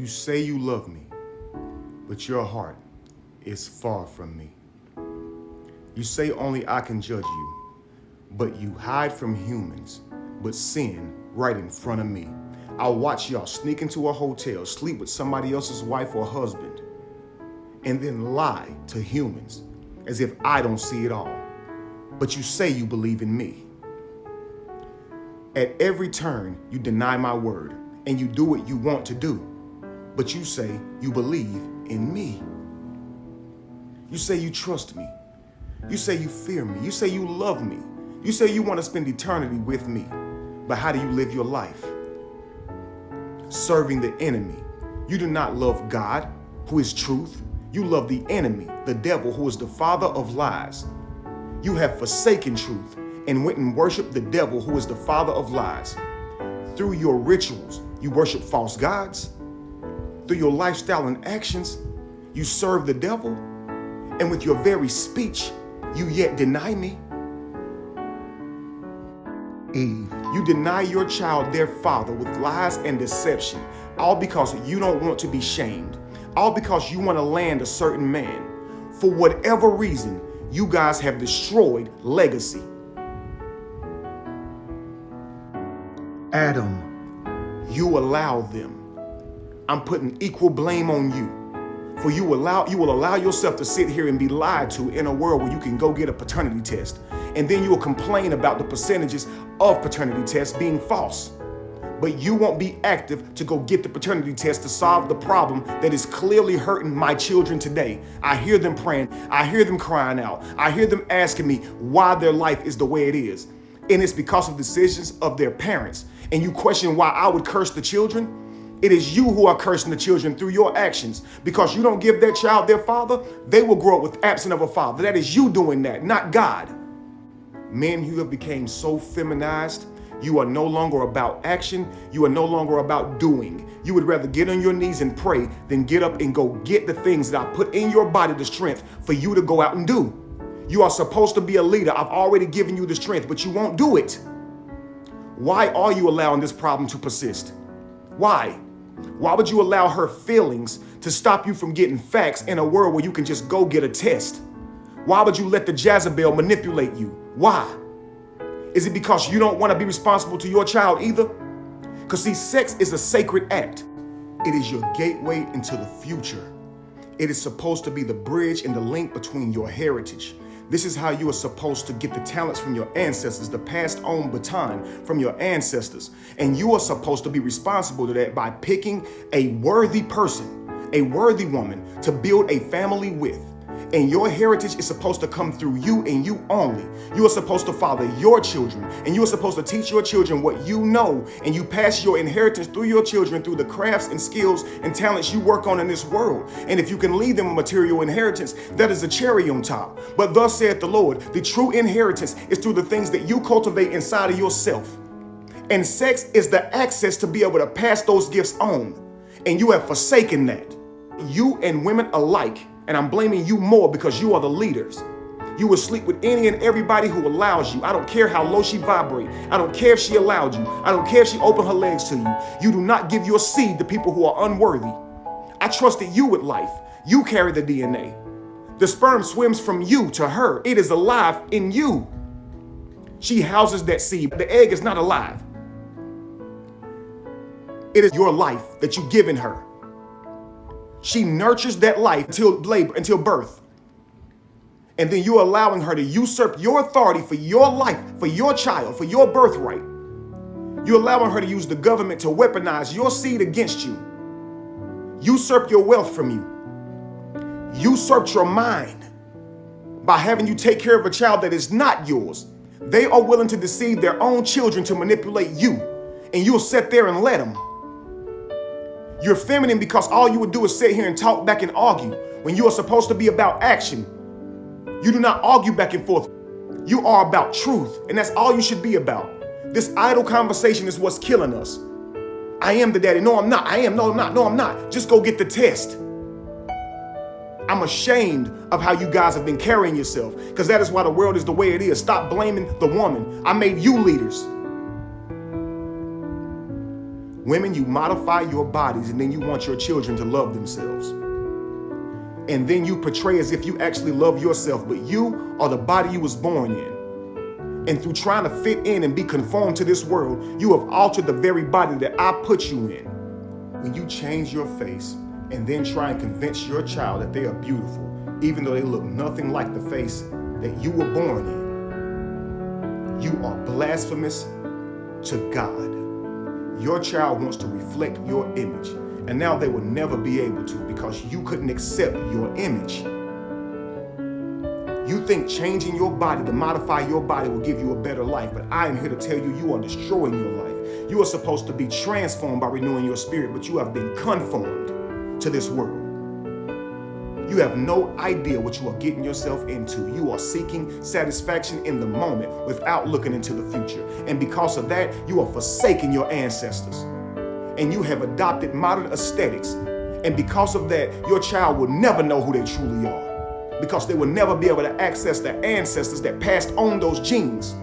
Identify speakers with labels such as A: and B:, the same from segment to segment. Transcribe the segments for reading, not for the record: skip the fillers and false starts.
A: You say you love me, but your heart is far from me. You say only I can judge you, but you hide from humans, but sin right in front of me. I'll watch y'all sneak into a hotel, sleep with somebody else's wife or husband, and then lie to humans as if I don't see it all. But you say you believe in me. At every turn, you deny my word, and you do what you want to do. But you say you believe in me. You say you trust me. You say you fear me. You say you love me. You say you want to spend eternity with me. But how do you live your life? Serving the enemy. You do not love God, who is truth. You love the enemy, the devil, who is the father of lies. You have forsaken truth and went and worshiped the devil, who is the father of lies. Through your rituals, you worship false gods. Through your lifestyle and actions, you serve the devil. And with your very speech, you yet deny me. Eve, you deny your child their father with lies and deception, all because you don't want to be shamed, all because you want to land a certain man. For whatever reason, you guys have destroyed legacy. Adam, you allow them. I'm putting equal blame on you. For you will allow yourself to sit here and be lied to in a world where you can go get a paternity test. And then you will complain about the percentages of paternity tests being false. But you won't be active to go get the paternity test to solve the problem that is clearly hurting my children today. I hear them praying. I hear them crying out. I hear them asking me why their life is the way it is. And it's because of decisions of their parents. And you question why I would curse the children? It is you who are cursing the children through your actions. Because you don't give that child their father, they will grow up with absent of a father. That is you doing that, not God. Men who have become so feminized, you are no longer about action. You are no longer about doing. You would rather get on your knees and pray than get up and go get the things that I put in your body, the strength for you to go out and do. You are supposed to be a leader. I've already given you the strength, but you won't do it. Why are you allowing this problem to persist? Why? Why would you allow her feelings to stop you from getting facts in a world where you can just go get a test? Why would you let the Jezebel manipulate you? Why? Is it because you don't want to be responsible to your child either? Because see, sex is a sacred act. It is your gateway into the future. It is supposed to be the bridge and the link between your heritage. This is how you are supposed to get the talents from your ancestors, the passed on baton from your ancestors. And you are supposed to be responsible to that by picking a worthy person, a worthy woman to build a family with. And your heritage is supposed to come through you and you only. You are supposed to father your children, and you are supposed to teach your children what you know, and you pass your inheritance through your children through the crafts and skills and talents you work on in this world. And if you can leave them a material inheritance, that is a cherry on top. But thus saith the Lord, the true inheritance is through the things that you cultivate inside of yourself. And sex is the access to be able to pass those gifts on. And you have forsaken that. You and women alike. And I'm blaming you more because you are the leaders. You will sleep with any and everybody who allows you. I don't care how low she vibrate. I don't care if she allowed you. I don't care if she opened her legs to you. You do not give your seed to people who are unworthy. I trusted you with life. You carry the DNA. The sperm swims from you to her. It is alive in you. She houses that seed. The egg is not alive. It is your life that you've given her. She nurtures that life until labor, until birth. And then you're allowing her to usurp your authority for your life, for your child, for your birthright. You're allowing her to use the government to weaponize your seed against you. Usurp your wealth from you. Usurp your mind by having you take care of a child that is not yours. They are willing to deceive their own children to manipulate you. And you'll sit there and let them. You're feminine because all you would do is sit here and talk back and argue when you are supposed to be about action. You do not argue back and forth. You are about truth, and that's all you should be about. This idle conversation is what's killing us. I am the daddy. No, I'm not. I am. No, I'm not. No, I'm not. Just go get the test. I'm ashamed of how you guys have been carrying yourself, because that is why the world is the way it is. Stop blaming the woman. I made you leaders. Women, you modify your bodies and then you want your children to love themselves. And then you portray as if you actually love yourself, but you are the body you was born in. And through trying to fit in and be conformed to this world, you have altered the very body that I put you in. When you change your face and then try and convince your child that they are beautiful, even though they look nothing like the face that you were born in, you are blasphemous to God. Your child wants to reflect your image, and now they will never be able to because you couldn't accept your image. You think changing your body to modify your body will give you a better life, but I am here to tell you, you are destroying your life. You are supposed to be transformed by renewing your spirit, but you have been conformed to this world. You have no idea what you are getting yourself into. You are seeking satisfaction in the moment without looking into the future. And because of that, you are forsaking your ancestors. And you have adopted modern aesthetics. And because of that, your child will never know who they truly are, because they will never be able to access their ancestors that passed on those genes.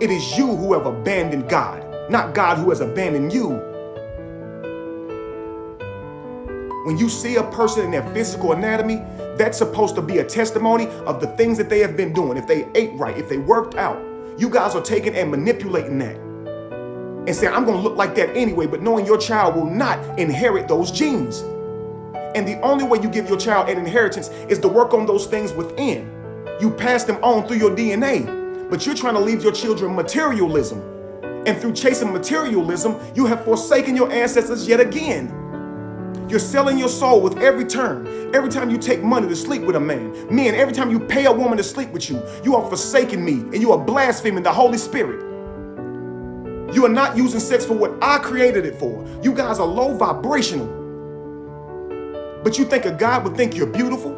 A: It is you who have abandoned God, not God who has abandoned you. When you see a person in their physical anatomy, that's supposed to be a testimony of the things that they have been doing. If they ate right, if they worked out, you guys are taking and manipulating that and saying, I'm going to look like that anyway, but knowing your child will not inherit those genes. And the only way you give your child an inheritance is to work on those things within. You pass them on through your DNA, but you're trying to leave your children materialism. And through chasing materialism, you have forsaken your ancestors yet again. You're selling your soul with every turn. Every time you take money to sleep with a man. Men, every time you pay a woman to sleep with you, you are forsaking me and you are blaspheming the Holy Spirit. You are not using sex for what I created it for. You guys are low vibrational. But you think a God would think you're beautiful?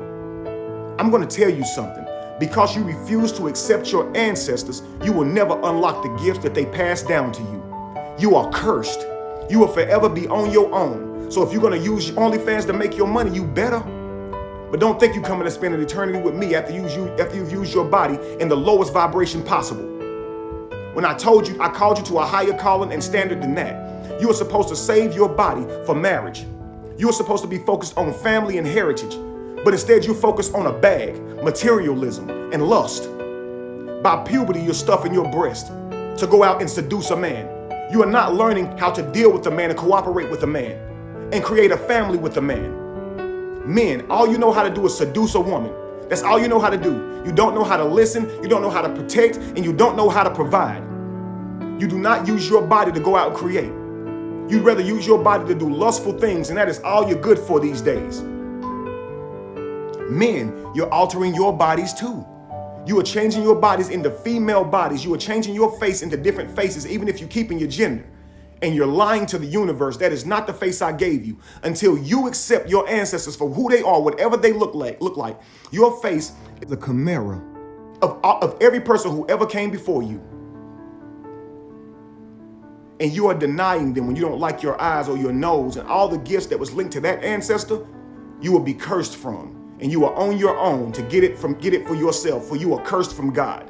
A: I'm going to tell you something. Because you refuse to accept your ancestors, you will never unlock the gifts that they passed down to you. You are cursed. You will forever be on your own. So if you're going to use OnlyFans to make your money, you better. But don't think you're coming to spend an eternity with me after you've used your body in the lowest vibration possible. When I told you, I called you to a higher calling and standard than that. You are supposed to save your body for marriage. You are supposed to be focused on family and heritage. But instead you focus on a bag, materialism, and lust. By puberty, you're stuffing your breast to go out and seduce a man. You are not learning how to deal with a man and cooperate with a man and create a family with a man. Men, all you know how to do is seduce a woman. That's all you know how to do. You don't know how to listen, you don't know how to protect, and you don't know how to provide. You do not use your body to go out and create. You'd rather use your body to do lustful things, and that is all you're good for these days. Men, you're altering your bodies too. You are changing your bodies into female bodies. You are changing your face into different faces, even if you're keeping your gender. And you're lying to the universe. That is not the face I gave you. Until you accept your ancestors for who they are, whatever they look like. Your face is a chimera of every person who ever came before you. And you are denying them when you don't like your eyes or your nose and all the gifts that was linked to that ancestor, you will be cursed from. And you are on your own to get it for yourself, for you are cursed from God.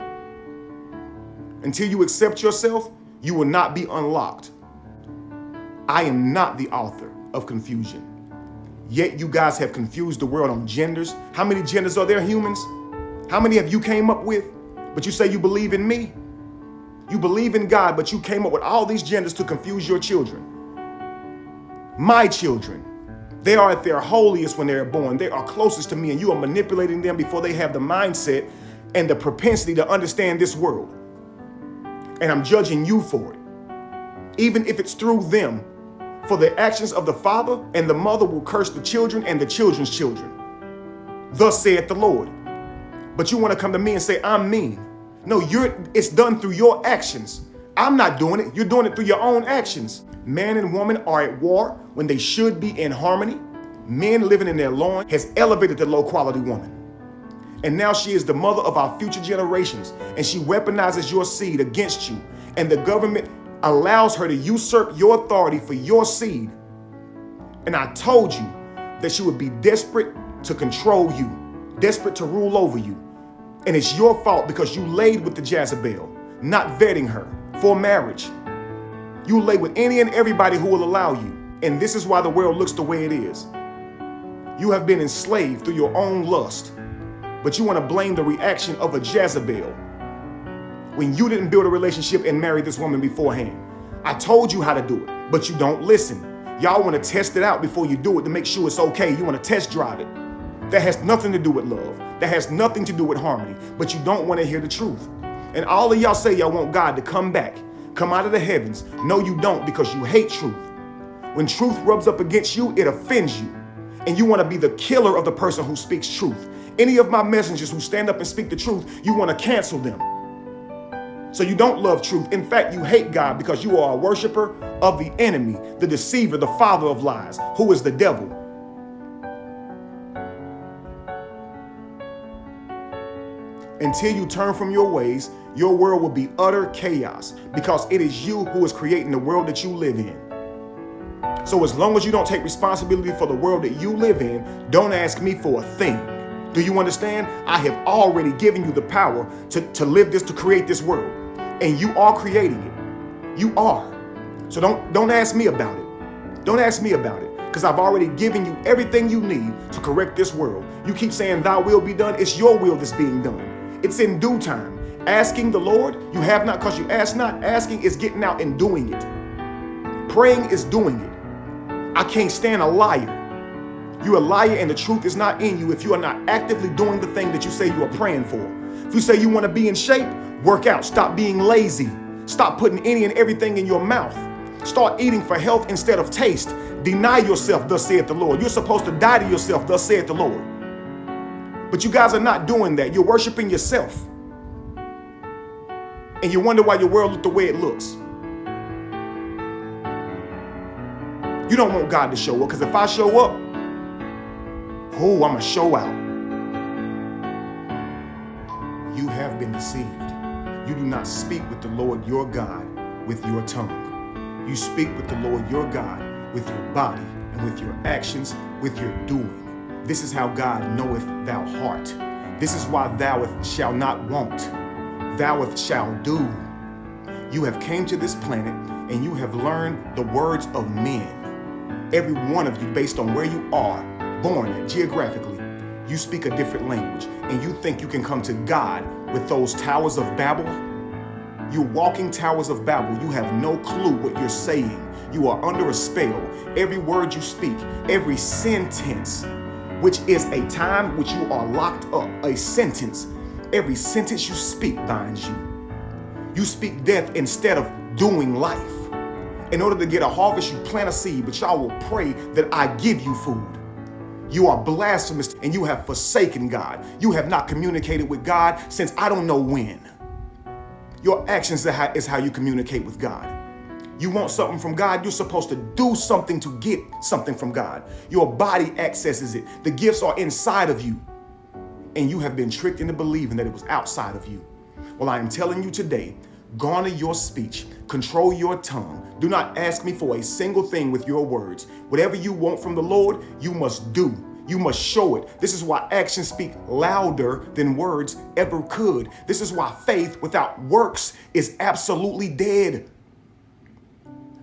A: Until you accept yourself, you will not be unlocked. I am not the author of confusion. Yet you guys have confused the world on genders. How many genders are there, humans? How many have you came up with? But you say you believe in me? You believe in God, but you came up with all these genders to confuse your children. My children, they are at their holiest when they're born. They are closest to me, and you are manipulating them before they have the mindset and the propensity to understand this world. And I'm judging you for it. Even if it's through them, for the actions of the father and the mother will curse the children and the children's children. Thus saith the Lord. But you want to come to me and say, I'm mean. No, it's done through your actions. I'm not doing it. You're doing it through your own actions. Man and woman are at war when they should be in harmony. Men living in their lawn has elevated the low quality woman. And now she is the mother of our future generations. And she weaponizes your seed against you. And the government allows her to usurp your authority for your seed. And I told you that she would be desperate to control you, desperate to rule over you. And it's your fault because you laid with the Jezebel, not vetting her for marriage. You lay with any and everybody who will allow you. And this is why the world looks the way it is. You have been enslaved through your own lust, but you want to blame the reaction of a Jezebel when you didn't build a relationship and marry this woman beforehand. I told you how to do it, but you don't listen. Y'all want to test it out before you do it to make sure it's okay. You want to test drive it. That has nothing to do with love. That has nothing to do with harmony, but you don't want to hear the truth. And all of y'all say y'all want God to come back, come out of the heavens. No, you don't, because you hate truth. When truth rubs up against you, it offends you. And you want to be the killer of the person who speaks truth. Any of my messengers who stand up and speak the truth, you want to cancel them. So you don't love truth. In fact, you hate God because you are a worshiper of the enemy, the deceiver, the father of lies, who is the devil. Until you turn from your ways, your world will be utter chaos because it is you who is creating the world that you live in. So as long as you don't take responsibility for the world that you live in, don't ask me for a thing. Do you understand? I have already given you the power to live this, to create this world. And you are creating it. You are. So don't ask me about it. Don't ask me about it, because I've already given you everything you need to correct this world. You keep saying thy will be done. It's your will that's being done. It's in due time. Asking the Lord, you have not because you ask not. Asking is getting out and doing it. Praying is doing it. I can't stand a liar. You're a liar and the truth is not in you if you are not actively doing the thing that you say you are praying for. If you say you want to be in shape, work out. Stop being lazy. Stop putting any and everything in your mouth. Start eating for health instead of taste. Deny yourself, thus saith the Lord. You're supposed to die to yourself, thus saith the Lord. But you guys are not doing that. You're worshiping yourself. And you wonder why your world looks the way it looks. You don't want God to show up, because if I show up, I'm going to show out. You have been deceived. You do not speak with the Lord your God with your tongue. You speak with the Lord your God with your body and with your actions, with your doing. This is how God knoweth thou heart. This is why thou shalt not want. Thou shall do. You have came to this planet and you have learned the words of men. Every one of you, based on where you are born geographically, you speak a different language, and you think you can come to God with those towers of Babel. You're walking towers of Babel. You have no clue what you're saying. You are under a spell. Every word you speak, every sentence, which is a time which you are locked up, a sentence. Every sentence you speak binds you. You speak death instead of doing life. In order to get a harvest, you plant a seed, but y'all will pray that I give you food. You are blasphemous and you have forsaken God. You have not communicated with God since I don't know when. Your actions is how you communicate with God. You want something from God, you're supposed to do something to get something from God. Your body accesses it. The gifts are inside of you. And you have been tricked into believing that it was outside of you. Well, I am telling you today, garner your speech, control your tongue. Do not ask me for a single thing with your words. Whatever you want from the Lord, you must do. You must show it. This is why actions speak louder than words ever could. This is why faith without works is absolutely dead.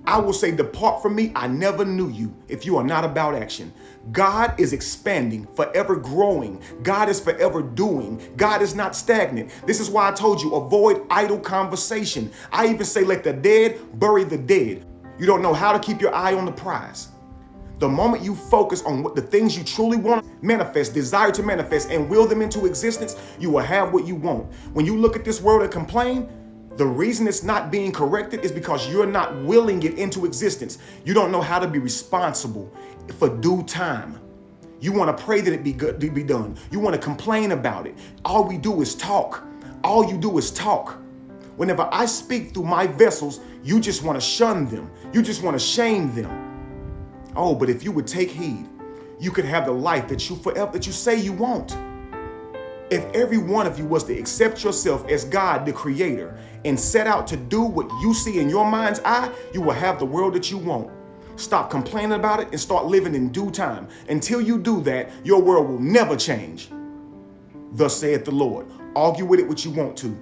A: I will say, depart from me, I never knew you, if you are not about action. God is expanding, forever growing. God is forever doing. God is not stagnant. This is why I told you, avoid idle conversation. I even say, let the dead bury the dead. You don't know how to keep your eye on the prize. The moment you focus on what the things you truly want to manifest, desire to manifest, and will them into existence, you will have what you want. When you look at this world and complain, the reason it's not being corrected is because you're not willing it into existence. You don't know how to be responsible for due time. You want to pray that it be good to be done. You want to complain about it. All we do is talk. All you do is talk. Whenever I speak through my vessels, you just want to shun them. You just want to shame them. Oh, but if you would take heed, you could have the life that you say you want. If every one of you was to accept yourself as God, the creator, and set out to do what you see in your mind's eye, you will have the world that you want. Stop complaining about it and start living in due time. Until you do that, your world will never change. Thus saith the Lord. Argue with it what you want to.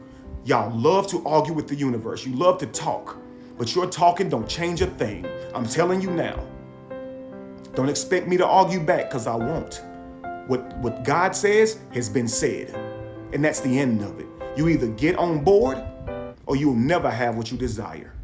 A: Y'all love to argue with the universe. You love to talk. But your talking don't change a thing. I'm telling you now. Don't expect me to argue back, because I won't. What God says has been said. And that's the end of it. You either get on board or you'll never have what you desire.